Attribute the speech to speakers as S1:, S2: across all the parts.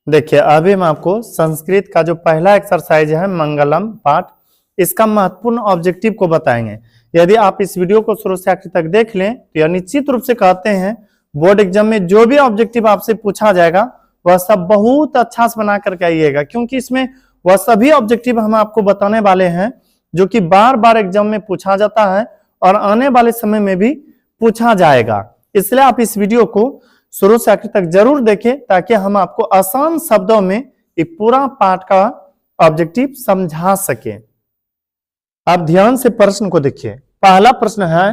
S1: देखिए अभी हम आपको संस्कृत का जो पहला एक्सरसाइज है मंगलम पाठ, इसका महत्वपूर्ण ऑब्जेक्टिव को बताएंगे। यदि आप इस वीडियो को शुरू से आखिर तक देख लें तो यह निश्चित रूप से कहते हैं बोर्ड एग्जाम में जो भी ऑब्जेक्टिव आपसे पूछा जाएगा वह सब बहुत अच्छा से बना करके आइएगा, क्योंकि इसमें वह सभी ऑब्जेक्टिव हम आपको बताने वाले हैं जो कि बार बार एग्जाम में पूछा जाता है और आने वाले समय में भी पूछा जाएगा। इसलिए आप इस वीडियो को शुरू से आखिर तक जरूर देखें ताकि हम आपको आसान शब्दों में ये पूरा पाठ का ऑब्जेक्टिव समझा सके। आप ध्यान से प्रश्न को देखिए। पहला प्रश्न है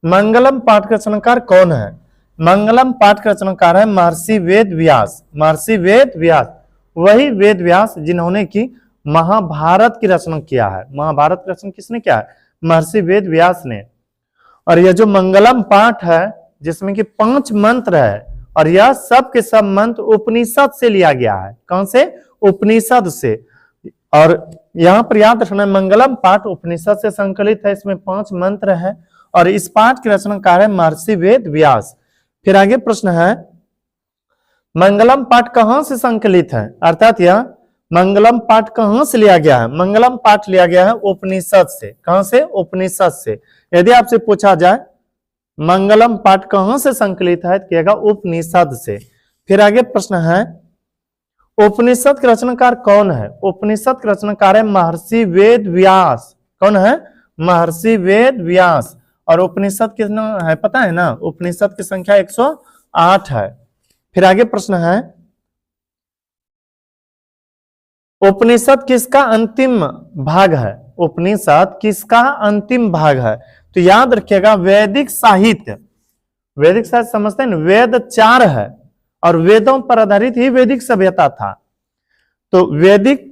S1: मंगलम पाठ का रचनाकार कौन है? मंगलम पाठ का रचनाकार है महर्षि वेद व्यास। महर्षि वेद व्यास वही वेद व्यास जिन्होंने की महाभारत की रचना किया है। महाभारत की रचना किसने किया है? महर्षि वेद व्यास ने। और यह जो मंगलम पाठ है जिसमें कि 5 मंत्र है और यह सब के सब मंत्र उपनिषद से लिया गया है। कौन से? उपनिषद से। और यहाँ पर याद रखना मंगलम पाठ उपनिषद से संकलित है, इसमें 5 मंत्र है और इस पाठ की रचनाकार है महर्षि वेद व्यास। फिर आगे प्रश्न है मंगलम पाठ कहां से संकलित है, अर्थात यह मंगलम पाठ कहां से लिया गया है? मंगलम पाठ लिया गया है उपनिषद से। कहां से? उपनिषद से। यदि आपसे पूछा जाए मंगलम पाठ कहां से संकलित है तो कहेगा उपनिषद से। फिर आगे प्रश्न है उपनिषद के रचनाकार कौन है? उपनिषद के रचनाकार है महर्षि वेद व्यास। कौन है? महर्षि वेद व्यास। और उपनिषद कितना है पता है ना? उपनिषद की संख्या 108 है। फिर आगे प्रश्न है उपनिषद किसका अंतिम भाग है? उपनिषद किसका अंतिम भाग है? तो याद रखिएगा वैदिक साहित्य। वैदिक साहित्य समझते हैं ना, वेद 4 है और वेदों पर आधारित ही वैदिक सभ्यता था। तो वैदिक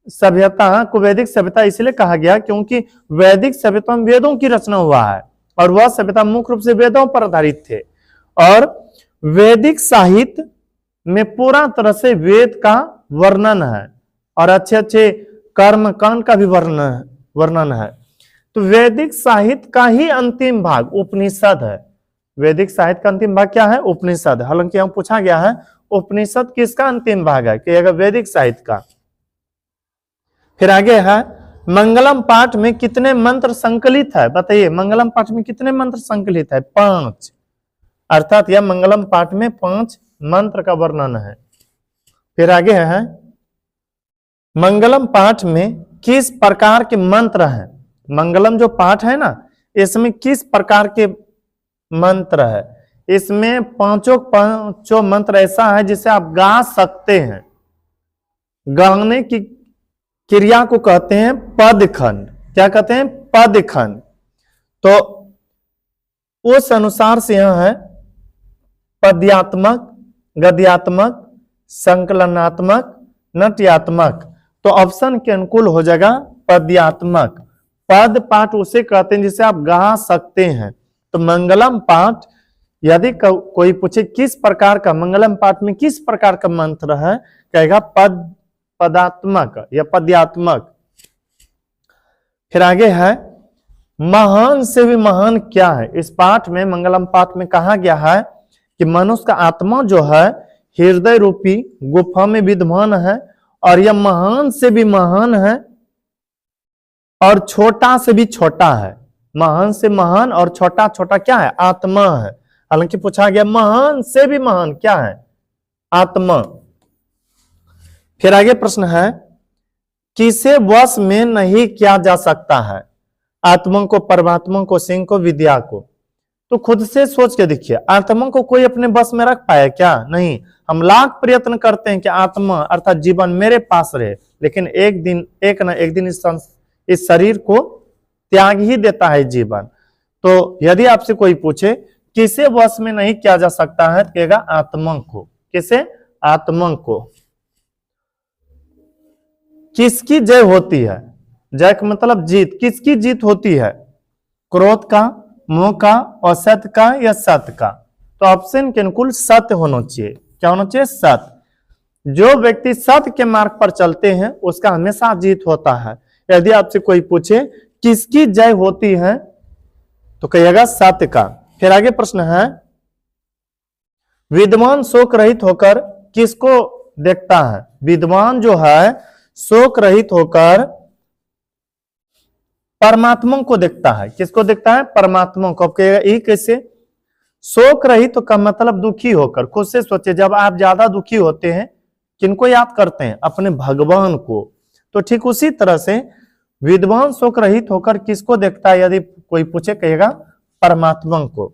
S1: सभ्यता को वैदिक सभ्यता इसलिए कहा गया क्योंकि वैदिक सभ्यता में वेदों की रचना हुआ है और वह सभ्यता मुख्य रूप से वेदों पर आधारित थे। और वैदिक साहित्य में पूरा तरह से वेद का वर्णन है और अच्छे अच्छे कर्म कांड का भी वर्णन है। तो वैदिक साहित्य का ही अंतिम भाग उपनिषद है। वैदिक साहित्य का अंतिम भाग क्या है? उपनिषद। हालांकि यहाँ पूछा गया है उपनिषद किसका अंतिम भाग है, कि अगर वैदिक साहित्य का। फिर आगे है मंगलम पाठ में कितने मंत्र संकलित है? बताइए मंगलम पाठ में कितने मंत्र संकलित है? 5। अर्थात यह मंगलम पाठ में 5 मंत्र का वर्णन है। फिर आगे है मंगलम पाठ में किस प्रकार के मंत्र हैं? मंगलम जो पाठ है ना इसमें किस प्रकार के मंत्र है? इसमें पांचों मंत्र ऐसा है जिसे आप गा सकते हैं। गाने की क्रिया को कहते हैं पदखंड। क्या कहते हैं? पदखंड। तो उस अनुसार से यह है पद्यात्मक, गद्यात्मक, संकलनात्मक, नाट्यात्मक। तो ऑप्शन के अनुकूल हो जाएगा पद्यात्मक। पद पाठ उसे कहते हैं जिसे आप गा सकते हैं। तो मंगलम पाठ यदि कोई पूछे किस प्रकार का मंगलम पाठ में किस प्रकार का मंत्र है, कहेगा पदात्मक या पद्यात्मक। फिर आगे है महान से भी महान क्या है? इस पाठ में मंगलम पाठ में कहा गया है कि मनुष्य का आत्मा जो है हृदय रूपी गुफा में विद्यमान है और यह महान से भी महान है और छोटा से भी छोटा है। महान से महान और छोटा छोटा क्या है? आत्मा है। हालांकि पूछा गया महान से भी महान क्या है? आत्मा। फिर आगे प्रश्न है किसे वश में नहीं किया जा सकता है? आत्मा को, परमात्मा को, सिंह को, विद्या को। तो खुद से सोच के देखिए आत्मा को कोई अपने बस में रख पाया क्या? नहीं। हम लाख प्रयत्न करते हैं कि आत्मा अर्थात जीवन मेरे पास रहे, लेकिन एक न एक दिन इस शरीर को त्याग ही देता है जीवन। तो यदि आपसे कोई पूछे किसे वश में नहीं किया जा सकता है, तो कहेगा आत्मा को। किसे? आत्मा को। किसकी जय होती है? जय का मतलब जीत। किसकी जीत होती है? क्रोध का, मोह का, असत्य का या सत्य का? तो ऑप्शन के अनुकूल सत्य होना चाहिए। क्या होना चाहिए? सत्य। जो व्यक्ति सत्य के मार्ग पर चलते हैं उसका हमेशा जीत होता है। यदि आपसे कोई पूछे किसकी जय होती है तो कहिएगा सत्य का। फिर आगे प्रश्न है विद्वान शोक रहित होकर किसको देखता है। विद्वान जो है शोक रहित होकर परमात्मा को देखता है। किसको देखता है? परमात्मा को। अब कहेगा ये कैसे? शोक रहित का मतलब दुखी होकर। खुद से सोचे, जब आप ज्यादा दुखी होते हैं किनको याद करते हैं? अपने भगवान को। तो ठीक उसी तरह से विद्वान शोक रहित होकर किसको देखता है? यदि कोई पूछे, कहेगा परमात्मा को।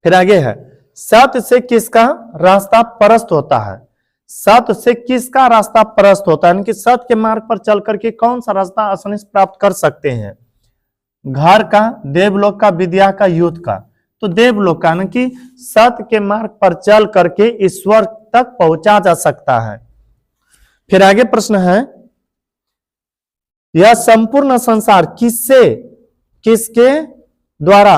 S1: फिर आगे है, सत्य से किसका रास्ता परस्त होता है? सत्य से किसका रास्ता परस्त होता है? यानी कि सत्य के मार्ग पर चल करके कौन सा रास्ता आसानी से प्राप्त कर सकते हैं? घर का, देवलोक का, विद्या का, युद्ध का। तो देवलोक का, यानी कि सत्य के मार्ग पर चल करके ईश्वर तक पहुंचा जा सकता है। फिर आगे प्रश्न है, यह संपूर्ण संसार किसके द्वारा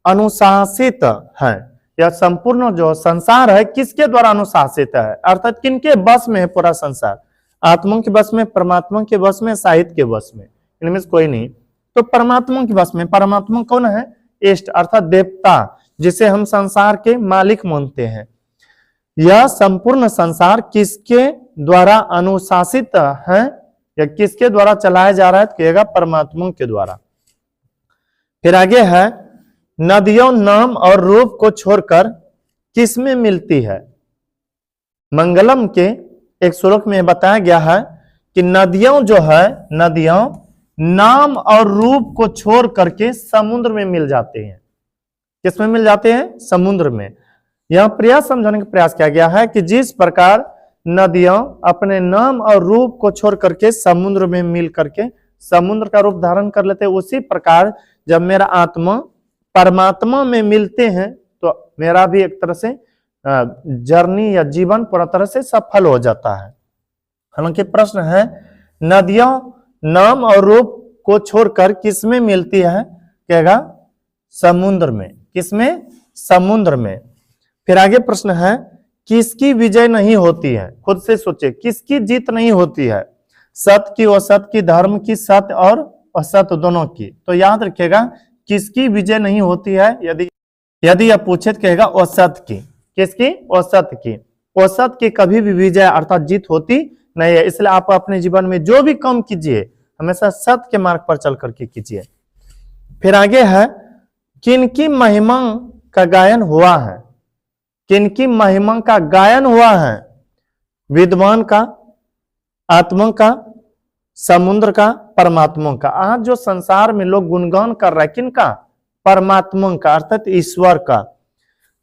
S1: अनुशासित है? यह संपूर्ण जो संसार है किसके द्वारा अनुशासित है? अर्थात किनके वश में है पूरा संसार? आत्मा के वश में, परमात्मा के वश में, साहित्य के वश में? इनमें से कोई नहीं। तो परमात्मा के वश में। परमात्मा कौन है? इष्ट अर्थात देवता, जिसे हम संसार के मालिक मानते हैं। यह संपूर्ण संसार किसके द्वारा अनुशासित है या किसके द्वारा चलाया जा रहा है? कहेगा परमात्मा के द्वारा। फिर आगे है, नदियों नाम और रूप को छोड़कर किसमें मिलती है? मंगलम के एक श्लोक में बताया गया है कि नदियों जो है, नदियों नाम और रूप को छोड़ करके समुद्र में मिल जाते हैं। किसमें मिल जाते हैं? समुद्र में। यह प्रयास समझाने का प्रयास किया गया है कि जिस प्रकार नदियां अपने नाम और रूप को छोड़ करके समुद्र में मिल करके समुद्र का रूप धारण कर लेते हैं, उसी प्रकार जब मेरा आत्मा परमात्मा में मिलते हैं तो मेरा भी एक तरह से जर्नी या जीवन पूरा तरह से सफल हो जाता है। हालांकि प्रश्न है, नदियां नाम और रूप को छोड़कर किसमें मिलती है? कहेगा समुद्र में। किसमें? समुद्र में। फिर आगे प्रश्न है, किसकी विजय नहीं होती है? खुद से सोचे, किसकी जीत नहीं होती है? सत्य की, असत की, धर्म की, सत्य और असत्य दोनों की। तो याद रखिएगा, किसकी विजय नहीं होती है? यदि यह पूछे तो कहेगा असत की। किसकी? असत की। असत की कभी भी विजय अर्थात जीत होती नहीं है। इसलिए आप अपने जीवन में जो भी काम कीजिए हमेशा सत्य के मार्ग पर चल करके कीजिए। फिर आगे है, किनकी महिमा का गायन हुआ है? किनकी महिमा का गायन हुआ है? विद्वान का, आत्मा का, समुद्र का, परमात्मा का। आज जो संसार में लोग गुणगान कर रहा है किनका? परमात्मा का अर्थात ईश्वर का।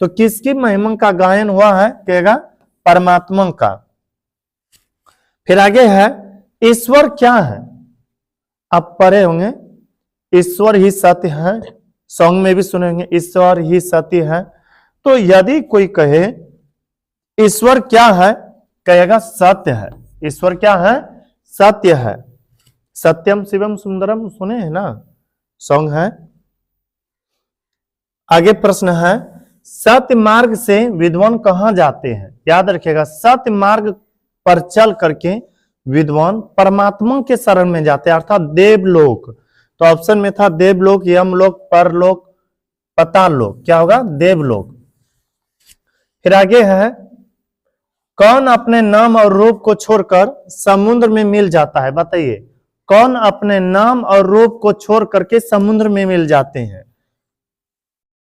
S1: तो किसकी महिमा का गायन हुआ है? कहेगा परमात्मा का। फिर आगे है, ईश्वर क्या है? आप पढ़े होंगे, ईश्वर ही सत्य है। सॉन्ग में भी सुने होंगे, ईश्वर ही सत्य है। तो यदि कोई कहे ईश्वर क्या है? कहेगा सत्य है। ईश्वर क्या है? सत्य है। सत्यम शिवम सुंदरम सुने हैं ना, सॉन्ग है। आगे प्रश्न है, सत्य मार्ग से विद्वान कहां जाते हैं? याद रखिएगा, सत्य मार्ग पर चल करके विद्वान परमात्मा के शरण में जाते हैं अर्थात देवलोक। तो ऑप्शन में था देवलोक, यमलोक, परलोक, पाताललोक। क्या होगा? देवलोक। फिर आगे है, कौन अपने नाम और रूप को छोड़कर समुद्र में मिल जाता है? बताइए, कौन अपने नाम और रूप को छोड़ करके समुद्र में मिल जाते हैं?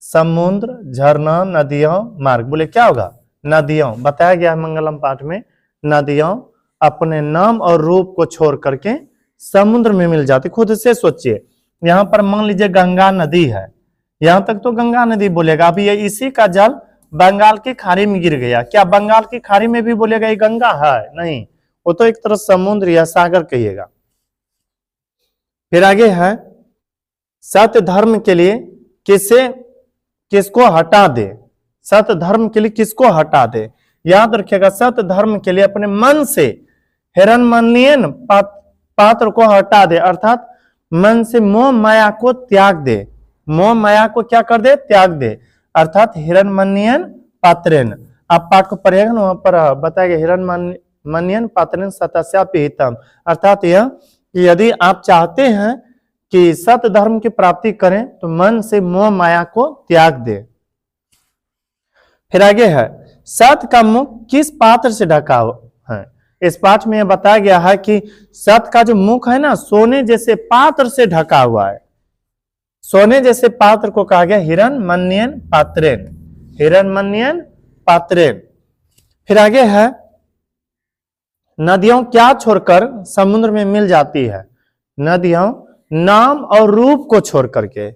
S1: समुद्र, झरना, नदियां, मार्ग। बोले क्या होगा? नदियां। बताया गया है मंगलम पाठ में, नदियां अपने नाम और रूप को छोड़ करके समुद्र में मिल जाती। खुद से सोचिए, यहां पर मान लीजिए गंगा नदी है, यहां तक तो गंगा नदी बोलेगा। अभी ये इसी का जल बंगाल की खाड़ी में गिर गया, क्या बंगाल की खाड़ी में भी बोलेगा ये गंगा है? नहीं, वो तो एक तरह समुद्र या सागर कहिएगा। फिर आगे है, सत्य धर्म के लिए किसको हटा दे? सत्य धर्म के लिए किसको हटा दे? याद रखिएगा, सत्य धर्म के लिए अपने मन से हिरण्मयीन पात्र को हटा दे अर्थात मन से मोह माया को त्याग दे। मोह माया को क्या कर दे? त्याग दे अर्थात हिरण्मयीन पात्रेन। आप पाठ को पढ़िएगा ना, वहां पर बताएगा हिरण्मयीन पात्रेन सतस्यापि हितम। अर्थात यह यदि आप चाहते हैं कि सत्य धर्म की प्राप्ति करें तो मन से मोह माया को त्याग दे। फिर आगे है, सत का मुख किस पात्र से ढका है? इस पाठ में यह बताया गया है कि सत का जो मुख है ना, सोने जैसे पात्र से ढका हुआ है। सोने जैसे पात्र को कहा गया हिरण्मन्यन पात्रेन, हिरण्मन्यन पात्रेन। फिर आगे है, नदियों क्या छोड़कर समुद्र में मिल जाती है? नदियों नाम और रूप को छोड़ करके,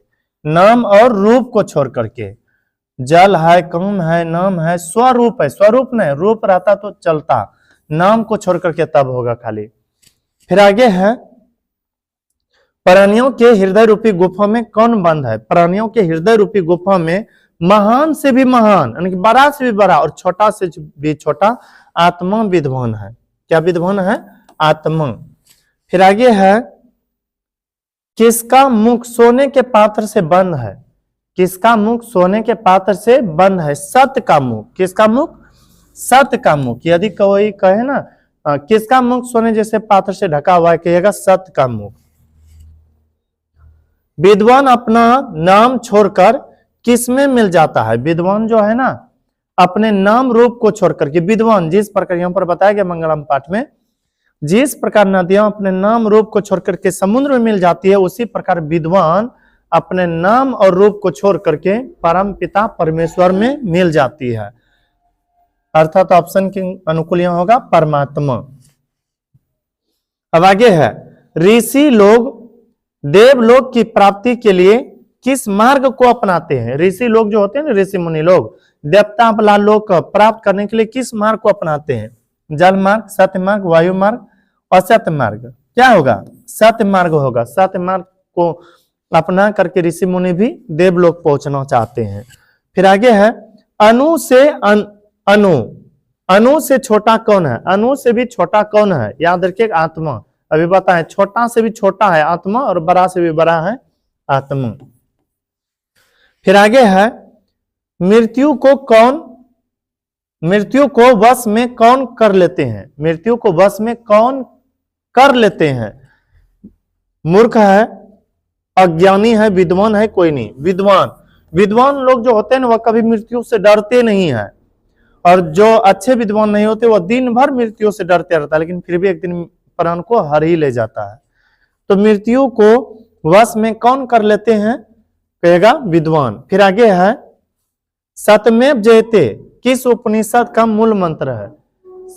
S1: नाम और रूप को छोड़ करके। जल है, काम है, नाम है, स्वरूप है, स्वरूप नहीं, रूप रहता तो चलता, नाम को छोड़ करके तब होगा खाली। फिर आगे है, प्राणियों के हृदय रूपी गुफा में कौन बंद है? प्राणियों के हृदय रूपी गुफा में महान से भी महान, यानी कि बड़ा से भी बड़ा और छोटा से भी छोटा आत्मा विद्वान है। क्या विद्वान है? आत्मा। फिर आगे है, किसका मुख सोने के पात्र से बंद है? किसका मुख सोने के पात्र से बंद है? सत्य का मुख। किसका मुख? सत्य का मुख। यदि कोई कहे ना किसका मुख सोने जैसे पात्र से ढका हुआ है, कहिएगा सत्य का मुख। विद्वान अपना नाम छोड़कर किस में मिल जाता है? विद्वान जो है ना, अपने नाम रूप को छोड़कर के, विद्वान जिस प्रकार यहां पर बताया गया मंगलम पाठ में, जिस प्रकार नदियां अपने नाम रूप को छोड़कर के समुद्र में मिल जाती है, उसी प्रकार विद्वान अपने नाम और रूप को छोड़ करके परम पिता परमेश्वर में मिल जाती है। अर्थात ऑप्शन के अनुकूल यहां होगा परमात्मा। अब आगे है, ऋषि लोग देवलोक की प्राप्ति के लिए किस मार्ग को अपनाते हैं? ऋषि लोग जो होते हैं ना, ऋषि मुनि लोग, देवता वाला लोक प्राप्त करने के लिए किस मार्ग को अपनाते हैं? जल मार्ग, सत्य मार्ग, वायु मार्ग, असत्य मार्ग। क्या होगा? सत्य मार्ग होगा। सत्य मार्ग को अपना करके ऋषि मुनि भी देवलोक पहुंचना चाहते हैं। फिर आगे है, अनु से अनु, अनु से छोटा कौन है? अनु से भी छोटा कौन है? याद रखिए, आत्मा। अभी बताएं, छोटा से भी छोटा है आत्मा और बड़ा से भी बड़ा है आत्मा। फिर आगे है, मृत्यु को वश में कौन कर लेते हैं? मृत्यु को वश में कौन कर लेते हैं? मूर्ख है, अज्ञानी है, विद्वान है, कोई नहीं? विद्वान। विद्वान लोग जो होते हैं ना, वह कभी मृत्यु से डरते नहीं है, और जो अच्छे विद्वान नहीं होते वह दिन भर मृत्यु से डरते रहता है, लेकिन फिर भी एक दिन प्राण को हर ही ले जाता है। तो मृत्यु को वश में कौन कर लेते हैं? कहेगा विद्वान। फिर आगे है, सत्यमेव जयते किस उपनिषद का मूल मंत्र है?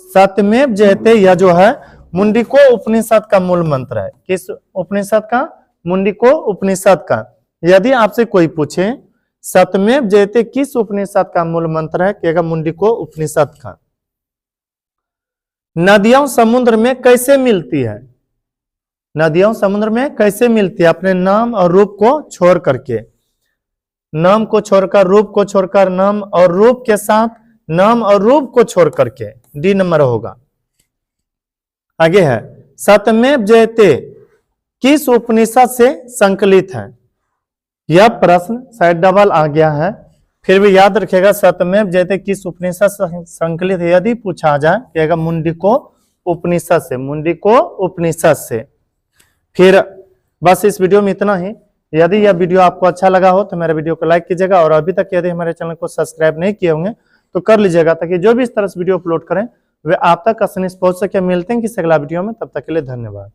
S1: सत्यमेव जयते यह जो है मुंडिको उपनिषद का मूल मंत्र है। किस उपनिषद का? मुंडिको उपनिषद का। यदि आपसे कोई पूछे सत्यमेव जयते किस उपनिषद का मूल मंत्र है, कहेगा मुंडिको उपनिषद का। नदियां समुद्र में कैसे मिलती है? नदियां समुद्र में कैसे मिलती है? अपने नाम और रूप को छोड़ करके, नाम को छोड़कर, रूप को छोड़कर, नाम और रूप के साथ, नाम और रूप को छोड़ करके। डी नंबर होगा। आगे है, सत्यमेव जयते किस उपनिषद से संकलित है? यह प्रश्न शायद डबल आ गया है, फिर भी याद रखिएगा, सत्यमेव जयते किस उपनिषद से संकलित है यदि पूछा जाए, कहेगा मुंडिको उपनिषद से, मुंडिको उपनिषद से। फिर बस इस वीडियो में इतना ही। यदि यह वीडियो आपको अच्छा लगा हो तो मेरे वीडियो को लाइक कीजिएगा, और अभी तक यदि हमारे चैनल को सब्सक्राइब नहीं किए होंगे तो कर लीजिएगा, ताकि जो भी इस तरह से वीडियो अपलोड करें वे आप तक आसानी से पहुंच सके। मिलते हैं किसी अगला वीडियो में, तब तक के लिए धन्यवाद।